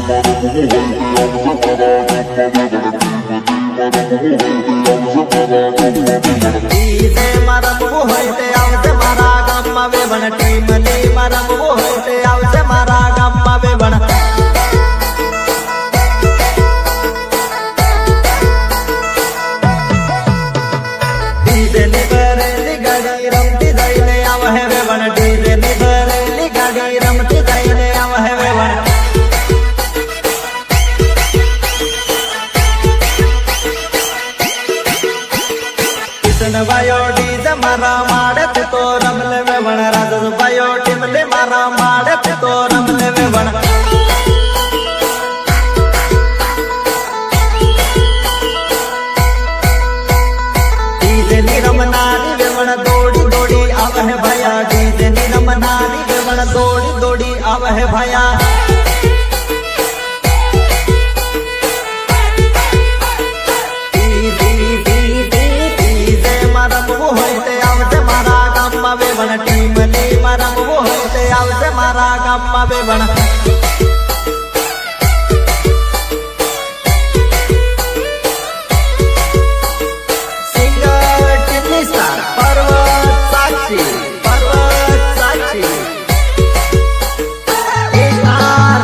મારા હોય તે આવશે મારા ગામમાં વેવણ ટીમ ની મારા હોય તે આવશે મારા ગામમાં વેવણ ડીજે ની ભરેલી ગાડી રમતી જઈને આવે વેવણ ડીજે ની ભરેલી ગાડી રમતી જઈને આવે વેવણ ભાઈઓ ડીજે મારા માડે તો રમલે વેવણ રાજસ ભાઈઓ ટીમલે મારા માડે તો રમલે વેવણ ડીજે ની રમનારી વેવણ દોડી દોડી આવે હે ભાયા ડીજે ની રમનારી વેવણ દોડી દોડી આવે હે ભાયા વેવણ ટીમ ની મારા હોય તે આવશે મારા ગામમાં વેવણ સિંગર ટીમની સ્ટાર પર્વત સાક્ષી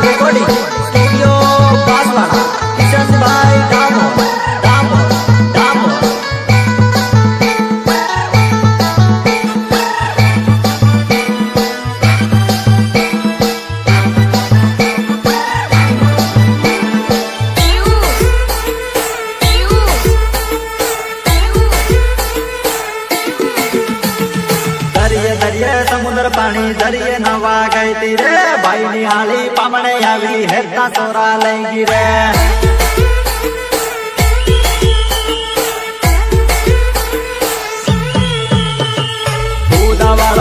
રેકોર્ડિંગ સ્ટુડિયો બાસવાડા કિશનભાઈ ડામોર સમુદ્ર પાણી દરિયે નવા ગઈ તી રે ભાઈ ની હાલી પામણે આવી હેરતા સોરા લઈ ગઈ રે